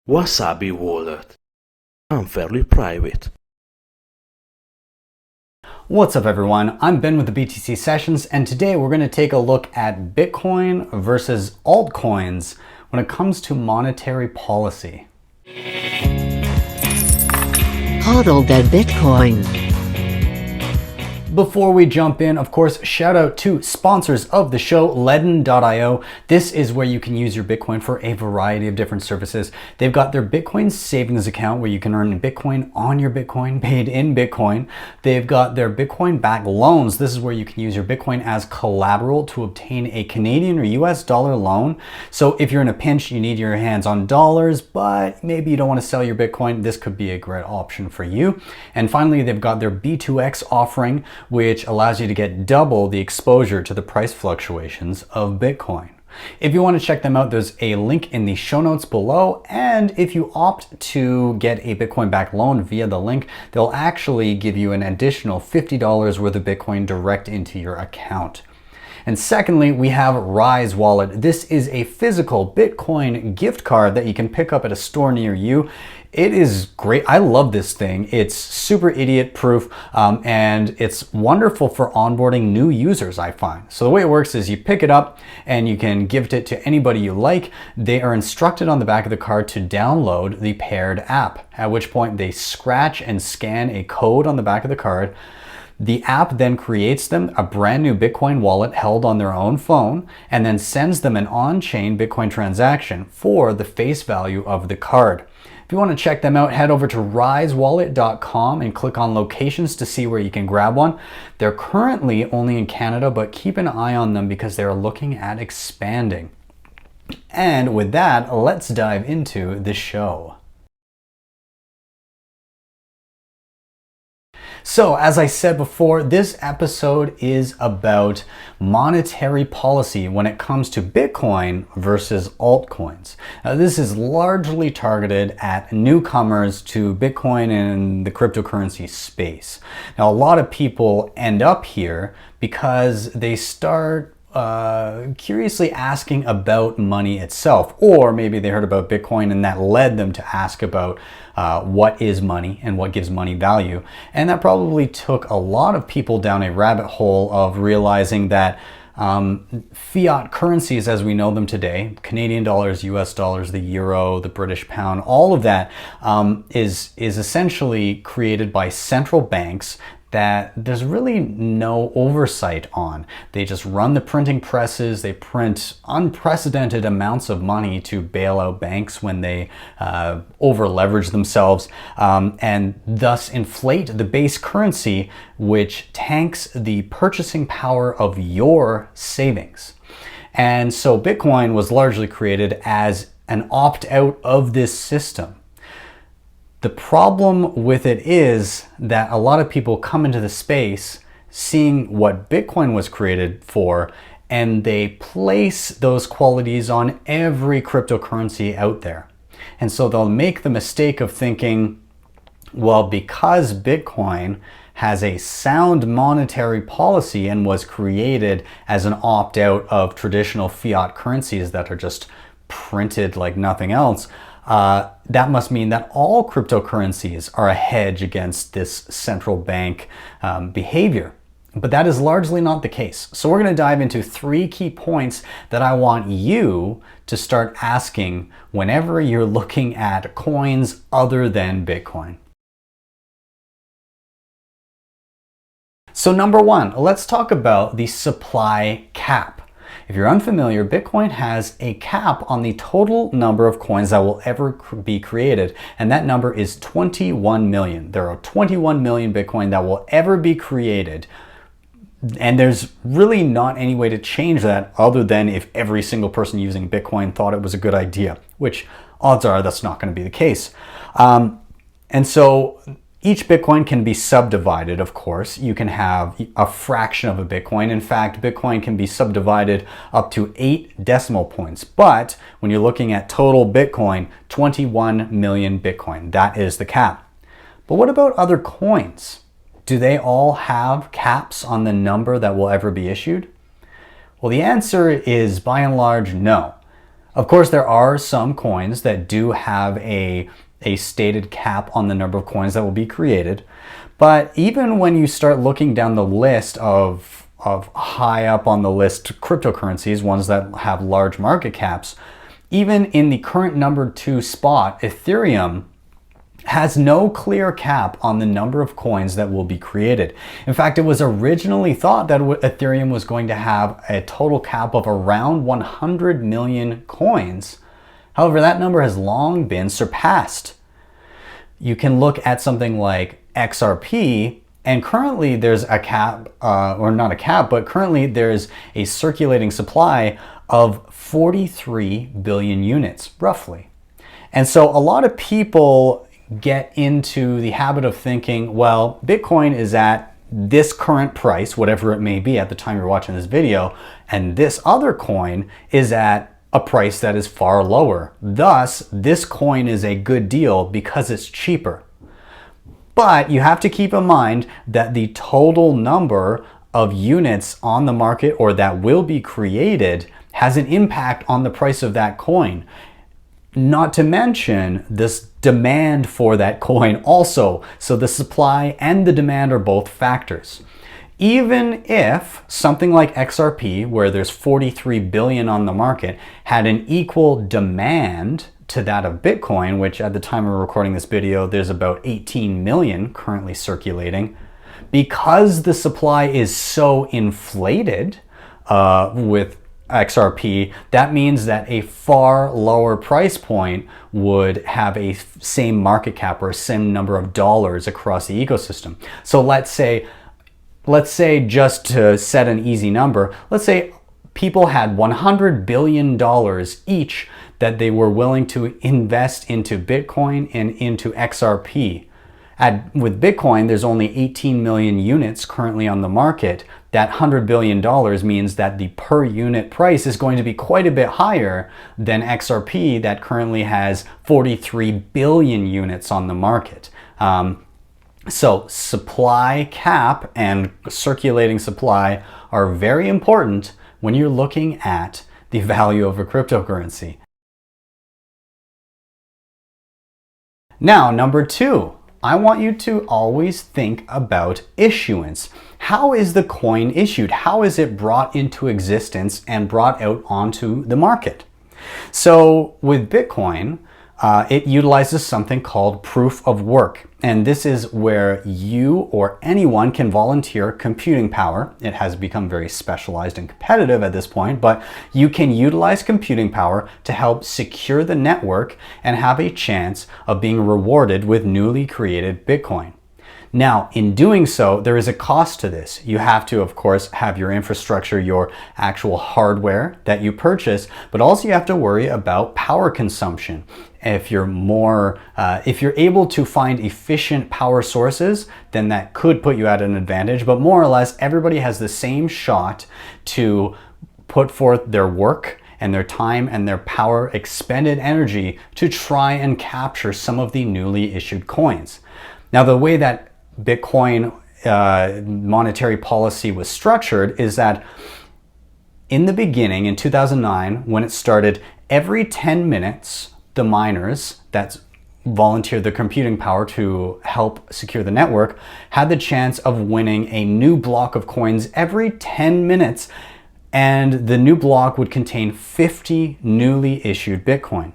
Wasabi wallet. I'm fairly private. What's up everyone, I'm Ben with the BTC Sessions, and today we're going to take a look at Bitcoin versus altcoins when it comes to monetary policy. Hodl the Bitcoin. Before we jump in, of course, shout out to sponsors of the show, LEDN.io. This is where you can use your Bitcoin for a variety of different services. They've got their Bitcoin savings account where you can earn Bitcoin on your Bitcoin, paid in Bitcoin. They've got their Bitcoin backed loans. This is where you can use your Bitcoin as collateral to obtain a Canadian or US dollar loan. So if you're in a pinch, you need your hands on dollars, but maybe you don't want to sell your Bitcoin, this could be a great option for you. And finally, they've got their B2X offering, which allows you to get double the exposure to the price fluctuations of Bitcoin. If you want to check them out, there's a link in the show notes below. And if you opt to get a Bitcoin backed loan via the link, they'll actually give you an additional $50 worth of Bitcoin direct into your account. And secondly, we have Rise Wallet. This is a physical Bitcoin gift card that you can pick up at a store near you. It is great. I love this thing. It's super idiot proof and it's wonderful for onboarding new users, I find. So the way it works is you pick it up and you can gift it to anybody you like. They are instructed on the back of the card to download the paired app, at which point they scratch and scan a code on the back of the card. The app then creates them a brand new Bitcoin wallet held on their own phone and then sends them an on-chain Bitcoin transaction for the face value of the card. If you want to check them out, head over to risewallet.com and click on locations to see where you can grab one. They're currently only in Canada, but keep an eye on them because they're looking at expanding. And with that, let's dive into the show. So, as I said before, this episode is about monetary policy when it comes to Bitcoin versus altcoins. Now, this is largely targeted at newcomers to Bitcoin and the cryptocurrency space. Now, a lot of people end up here because they start curiously asking about money itself, or maybe they heard about Bitcoin and that led them to ask about what is money and what gives money value. And that probably took a lot of people down a rabbit hole of realizing that fiat currencies as we know them today, Canadian dollars, US dollars, the euro, the British pound, all of that is essentially created by central banks that there's really no oversight on. They just run the printing presses, they print unprecedented amounts of money to bail out banks when they over leverage themselves and thus inflate the base currency, which tanks the purchasing power of your savings. And so Bitcoin was largely created as an opt-out of this system. The problem with it is that a lot of people come into the space seeing what Bitcoin was created for, and they place those qualities on every cryptocurrency out there. And so they'll make the mistake of thinking, well, because Bitcoin has a sound monetary policy and was created as an opt-out of traditional fiat currencies that are just printed like nothing else, that must mean that all cryptocurrencies are a hedge against this central bank behavior. But that is largely not the case. So we're going to dive into 3 key points that I want you to start asking whenever you're looking at coins other than Bitcoin. So number 1, let's talk about the supply cap. If you're unfamiliar, Bitcoin has a cap on the total number of coins that will ever be created, and that number is 21 million. There are 21 million Bitcoin that will ever be created, and there's really not any way to change that other than if every single person using Bitcoin thought it was a good idea, which odds are that's not going to be the case. And so each Bitcoin can be subdivided, of course. You can have a fraction of a Bitcoin. In fact, Bitcoin can be subdivided up to 8 decimal points. But when you're looking at total Bitcoin, 21 million Bitcoin, that is the cap. But what about other coins? Do they all have caps on the number that will ever be issued? Well, the answer is by and large, no. Of course, there are some coins that do have a stated cap on the number of coins that will be created. But even when you start looking down the list of high up on the list cryptocurrencies, ones that have large market caps, even in the current number 2 spot, Ethereum has no clear cap on the number of coins that will be created. In fact, it was originally thought that Ethereum was going to have a total cap of around 100 million coins. However, that number has long been surpassed. You can look at something like XRP, and currently there's a cap, or not a cap, but currently there's a circulating supply of 43 billion units, roughly. And so a lot of people get into the habit of thinking, well, Bitcoin is at this current price, whatever it may be at the time you're watching this video, and this other coin is at a price that is far lower. Thus, this coin is a good deal because it's cheaper. But you have to keep in mind that the total number of units on the market or that will be created has an impact on the price of that coin. Not to mention this demand for that coin also. So the supply and the demand are both factors. Even if something like XRP, where there's 43 billion on the market, had an equal demand to that of Bitcoin, which at the time of recording this video, there's about 18 million currently circulating, because the supply is so inflated with XRP, that means that a far lower price point would have a same market cap or same number of dollars across the ecosystem. So let's say just to set an easy number, let's say people had $100 billion each that they were willing to invest into Bitcoin and into XRP. With Bitcoin, there's only 18 million units currently on the market. That $100 billion means that the per unit price is going to be quite a bit higher than XRP that currently has 43 billion units on the market. So supply cap and circulating supply are very important when you're looking at the value of a cryptocurrency. Now, number 2. I want you to always think about issuance. How is the coin issued? How is it brought into existence and brought out onto the market? So with Bitcoin, it utilizes something called proof of work. And this is where you or anyone can volunteer computing power. It has become very specialized and competitive at this point, but you can utilize computing power to help secure the network and have a chance of being rewarded with newly created Bitcoin. Now, in doing so, there is a cost to this. You have to, of course, have your infrastructure, your actual hardware that you purchase, but also you have to worry about power consumption. If you're able to find efficient power sources, then that could put you at an advantage, but more or less, everybody has the same shot to put forth their work and their time and their power expended energy to try and capture some of the newly issued coins. Now, the way that Bitcoin monetary policy was structured is that in the beginning, in 2009, when it started, every 10 minutes, the miners that volunteered the computing power to help secure the network had the chance of winning a new block of coins every 10 minutes, and the new block would contain 50 newly issued Bitcoin.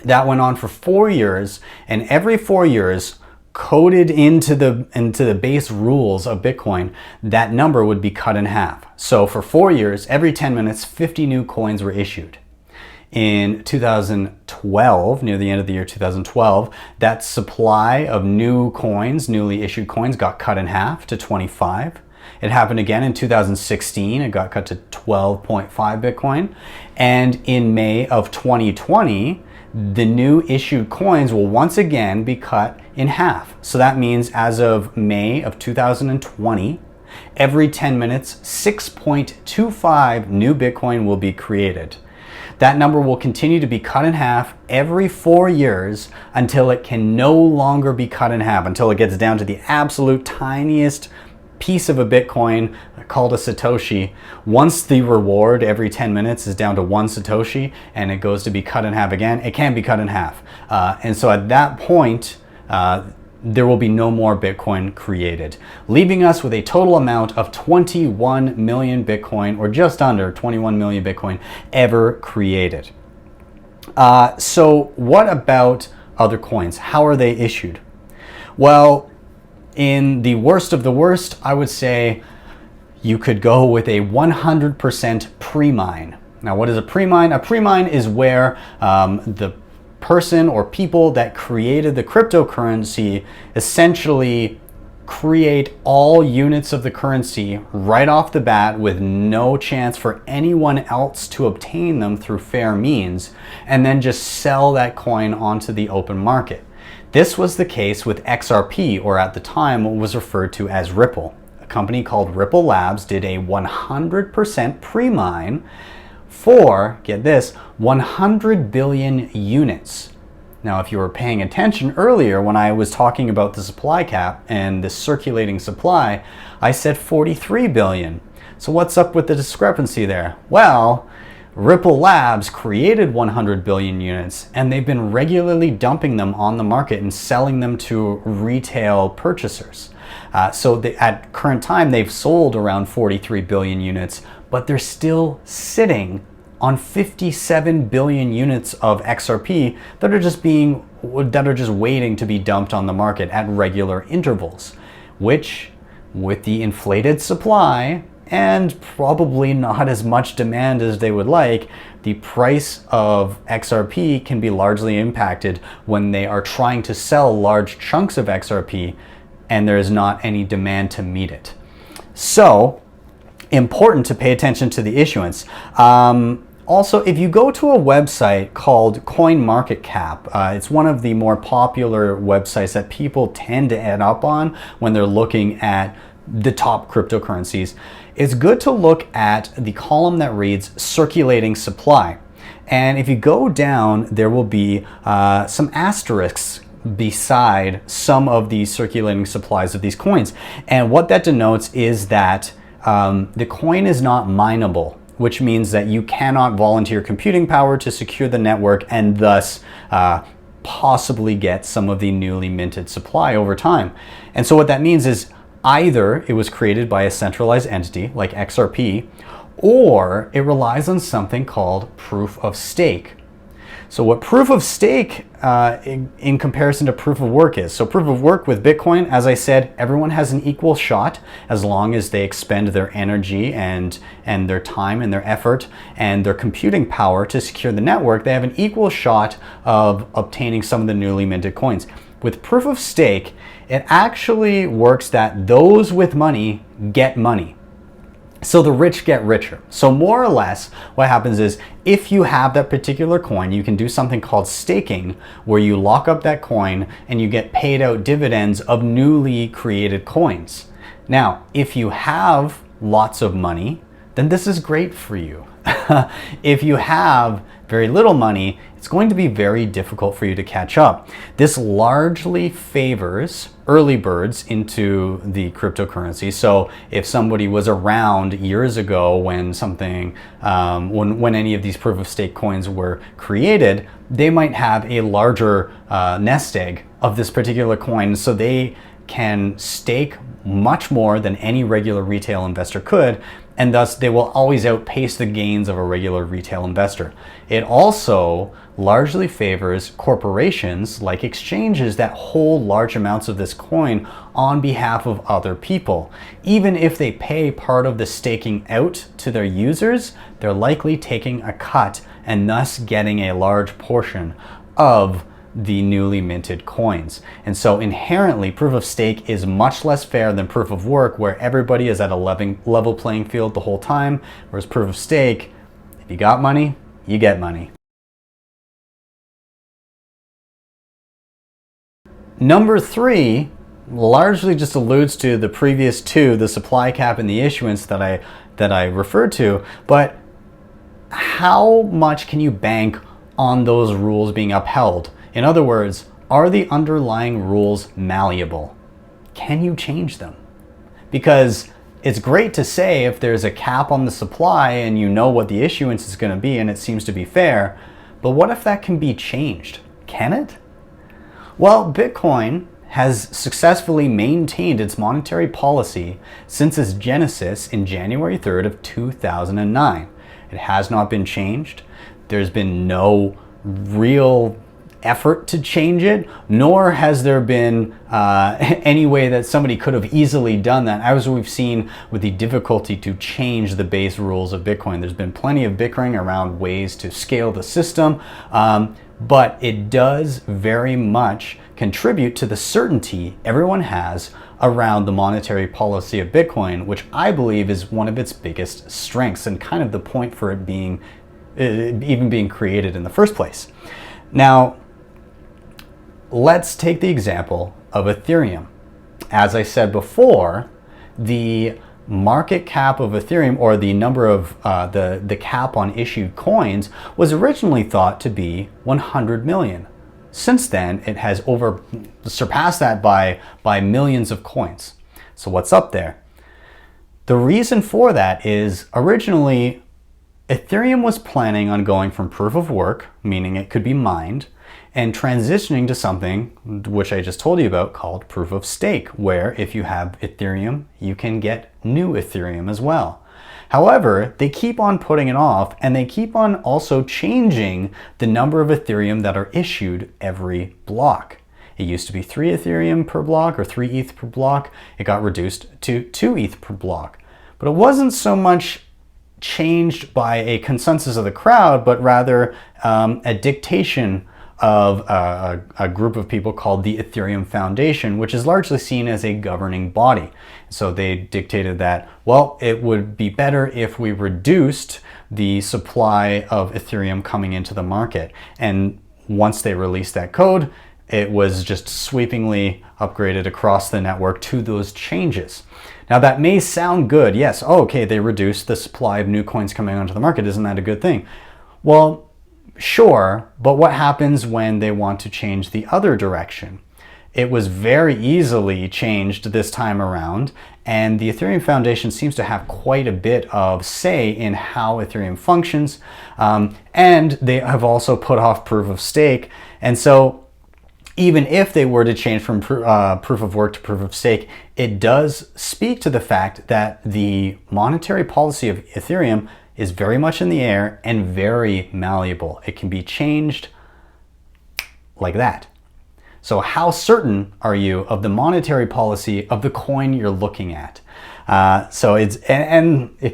That went on for 4 years, and every 4 years, coded into the base rules of Bitcoin, that number would be cut in half. So for 4 years, every 10 minutes, 50 new coins were issued. In 2012, near the end of the year 2012, that supply of new coins, newly issued coins, got cut in half to 25. It happened again in 2016. It got cut to 12.5 Bitcoin. And in May of 2020, the new issued coins will once again be cut in half. So that means as of May of 2020, every 10 minutes, 6.25 new Bitcoin will be created. That number will continue to be cut in half every 4 years until it can no longer be cut in half, until it gets down to the absolute tiniest piece of a Bitcoin called a Satoshi, once the reward every 10 minutes is down to 1 Satoshi and it goes to be cut in half again, it can be cut in half. And so at that point, there will be no more Bitcoin created, leaving us with a total amount of 21 million Bitcoin, or just under 21 million Bitcoin ever created. So what about other coins? How are they issued? Well, in the worst of the worst, I would say you could go with a 100% pre-mine. Now, what is a pre-mine? A pre-mine is where the person or people that created the cryptocurrency essentially create all units of the currency right off the bat with no chance for anyone else to obtain them through fair means, and then just sell that coin onto the open market. This was the case with XRP, or at the time what was referred to as Ripple. A company called Ripple Labs did a 100% pre-mine for, get this, 100 billion units. Now, if you were paying attention earlier when I was talking about the supply cap and the circulating supply, I said 43 billion. So what's up with the discrepancy there? Well, Ripple Labs created 100 billion units, and they've been regularly dumping them on the market and selling them to retail purchasers. So at current time, they've sold around 43 billion units, but they're still sitting on 57 billion units of XRP that are just waiting to be dumped on the market at regular intervals, which, with the inflated supply and probably not as much demand as they would like, the price of XRP can be largely impacted when they are trying to sell large chunks of XRP and there is not any demand to meet it. So, important to pay attention to the issuance. Also, if you go to a website called CoinMarketCap, it's one of the more popular websites that people tend to end up on when they're looking at the top cryptocurrencies. It's good to look at the column that reads circulating supply. And if you go down, there will be some asterisks beside some of the circulating supplies of these coins. And what that denotes is that the coin is not mineable, which means that you cannot volunteer computing power to secure the network and thus possibly get some of the newly minted supply over time. And so what that means is either it was created by a centralized entity like XRP, or it relies on something called proof of stake. So what proof of stake in comparison to proof of work is. So proof of work with Bitcoin, as I said, everyone has an equal shot as long as they expend their energy and their time and their effort and their computing power to secure the network. They have an equal shot of obtaining some of the newly minted coins. With proof of stake, it actually works that those with money get money. So the rich get richer. So more or less what happens is if you have that particular coin, you can do something called staking, where you lock up that coin and you get paid out dividends of newly created coins. Now, if you have lots of money, then this is great for you. If you have very little money, it's going to be very difficult for you to catch up. This largely favors early birds into the cryptocurrency. So if somebody was around years ago when when any of these proof of stake coins were created, they might have a larger nest egg of this particular coin, so they can stake much more than any regular retail investor could, and thus they will always outpace the gains of a regular retail investor. It also largely favors corporations like exchanges that hold large amounts of this coin on behalf of other people. Even if they pay part of the staking out to their users, they're likely taking a cut and thus getting a large portion of the newly minted coins. And so inherently, proof of stake is much less fair than proof of work, where everybody is at a level playing field the whole time, whereas proof of stake, if you got money, you get money. Number 3 largely just alludes to the previous two, the supply cap and the issuance that I referred to, but how much can you bank on those rules being upheld? In other words, are the underlying rules malleable? Can you change them? Because it's great to say if there's a cap on the supply and you know what the issuance is going to be and it seems to be fair, but what if that can be changed? Can it? Well, Bitcoin has successfully maintained its monetary policy since its genesis in January 3rd of 2009. It has not been changed. There's been no real effort to change it, nor has there been any way that somebody could have easily done that, as we've seen with the difficulty to change the base rules of Bitcoin. There's been plenty of bickering around ways to scale the system, but it does very much contribute to the certainty everyone has around the monetary policy of Bitcoin, which I believe is one of its biggest strengths and kind of the point for it being even being created in the first place. Now, let's take the example of Ethereum. As I said before, the market cap of Ethereum, or the number of the cap on issued coins, was originally thought to be 100 million. Since then, it has surpassed that by millions of coins. So what's up there? The reason for that is originally Ethereum was planning on going from proof of work, meaning it could be mined, and transitioning to something which I just told you about called proof of stake, where if you have Ethereum, you can get new Ethereum as well. However, they keep on putting it off, and they keep on also changing the number of Ethereum that are issued every block. It used to be 3 Ethereum per block or 3 ETH per block. It got reduced to 2 ETH per block. But it wasn't so much changed by a consensus of the crowd, but rather a dictation of a group of people called the Ethereum Foundation, which is largely seen as a governing body. So they dictated that, well, it would be better if we reduced the supply of Ethereum coming into the market. And once they released that code, it was just sweepingly upgraded across the network to those changes. Now that may sound good. Yes, okay, they reduced the supply of new coins coming onto the market. Isn't that a good thing? Well, sure, but what happens when they want to change the other direction? It was very easily changed this time around, and the Ethereum Foundation seems to have quite a bit of say in how Ethereum functions, and they have also put off proof of stake. And so even if they were to change from proof of work to proof of stake, it does speak to the fact that the monetary policy of Ethereum is very much in the air and very malleable. It can be changed like that. So how certain are you of the monetary policy of the coin you're looking at? So it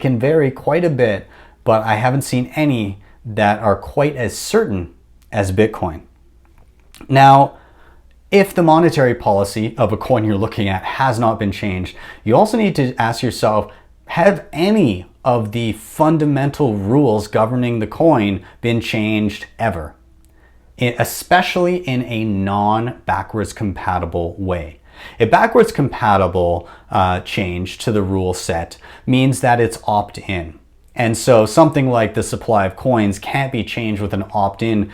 can vary quite a bit, but I haven't seen any that are quite as certain as Bitcoin. Now, if the monetary policy of a coin you're looking at has not been changed, you also need to ask yourself, have any of the fundamental rules governing the coin been changed ever? Especially in a non-backwards compatible way. A backwards compatible change to the rule set means that it's opt-in. And so something like the supply of coins can't be changed with an opt-in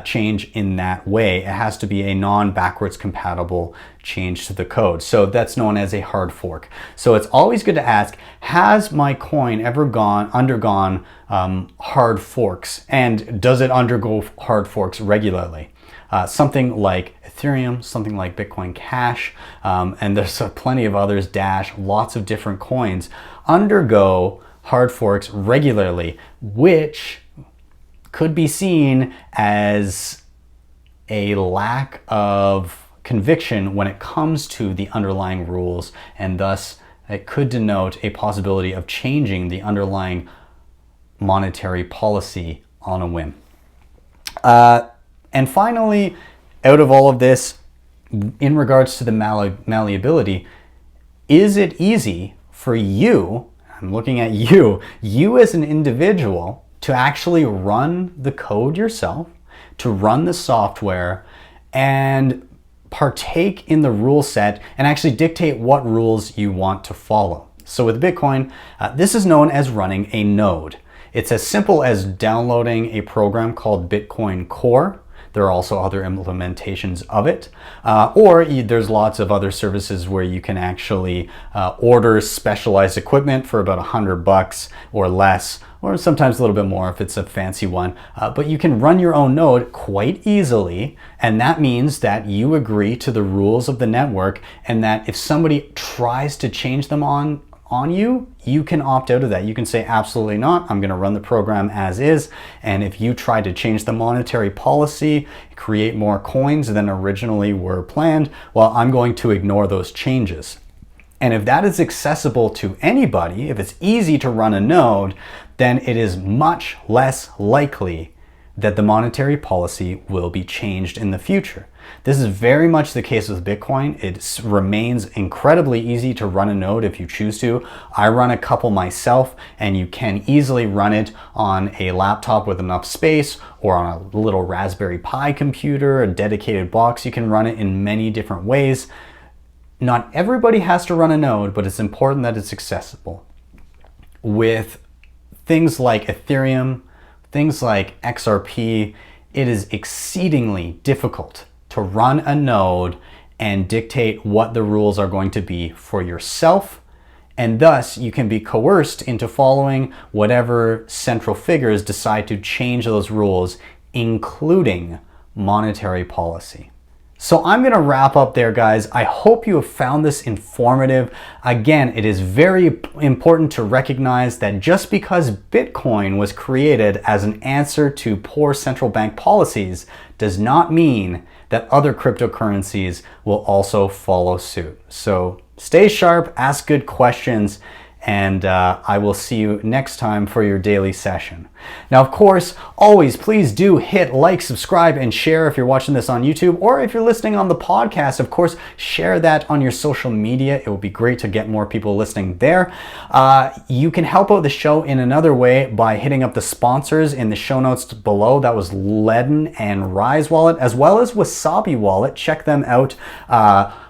change in that way. It has to be a non-backwards compatible change to the code. So that's known as a hard fork. So it's always good to ask, has my coin ever undergone hard forks? And does it undergo hard forks regularly? Something like Ethereum, something like Bitcoin Cash, and there's plenty of others, Dash, lots of different coins undergo hard forks regularly, which could be seen as a lack of conviction when it comes to the underlying rules, and thus it could denote a possibility of changing the underlying monetary policy on a whim. And finally, out of all of this, in regards to the malleability, is it easy for you, I'm looking at you as an individual, to actually run the code yourself, to run the software, and partake in the rule set and actually dictate what rules you want to follow? So with Bitcoin, this is known as running a node. It's as simple as downloading a program called Bitcoin Core There are also other implementations of it. Or there's lots of other services where you can actually order specialized equipment for about $100 or less, or sometimes a little bit more if it's a fancy one. But you can run your own node quite easily, and that means that you agree to the rules of the network, and that if somebody tries to change them on you, you can opt out of that. You can say, absolutely not, I'm gonna run the program as is, and if you try to change the monetary policy, create more coins than originally were planned, well, I'm going to ignore those changes. And if that is accessible to anybody, if it's easy to run a node, then it is much less likely that the monetary policy will be changed in the future. This is very much the case with Bitcoin. It remains incredibly easy to run a node if you choose to. I run a couple myself, and you can easily run it on a laptop with enough space, or on a little Raspberry Pi computer, a dedicated box. You can run it in many different ways. Not everybody has to run a node, but it's important that it's accessible. With things like Ethereum, things like XRP, it is exceedingly difficult to run a node and dictate what the rules are going to be for yourself, and thus you can be coerced into following whatever central figures decide to change those rules, including monetary policy. So I'm going to wrap up there, guys. I hope you have found this informative. Again, it is very important to recognize that just because Bitcoin was created as an answer to poor central bank policies does not mean that other cryptocurrencies will also follow suit. So stay sharp, ask good questions, and I will see you next time for your daily session. Now, of course, always please do hit like, subscribe, and share if you're watching this on YouTube, or if you're listening on the podcast, of course, share that on your social media. It would be great to get more people listening there. You can help out the show in another way by hitting up the sponsors in the show notes below. That was LEDN and Rise Wallet, as well as Wasabi Wallet. Check them out.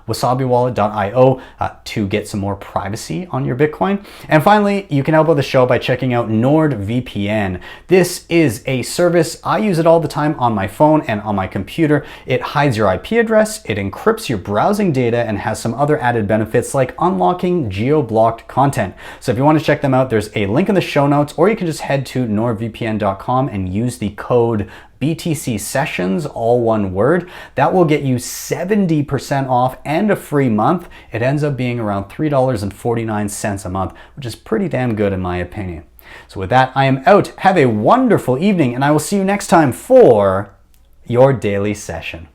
wasabiwallet.io to get some more privacy on your Bitcoin. And finally, you can help out the show by checking out NordVPN. This is a service, I use it all the time on my phone and on my computer. It hides your IP address, it encrypts your browsing data, and has some other added benefits like unlocking geo-blocked content. So if you want to check them out, there's a link in the show notes, or you can just head to nordvpn.com and use the code BTC Sessions, all one word. That will get you 70% off and a free month. It ends up being around $3.49 a month, which is pretty damn good in my opinion. So with that, I am out. Have a wonderful evening, and I will see you next time for your daily session.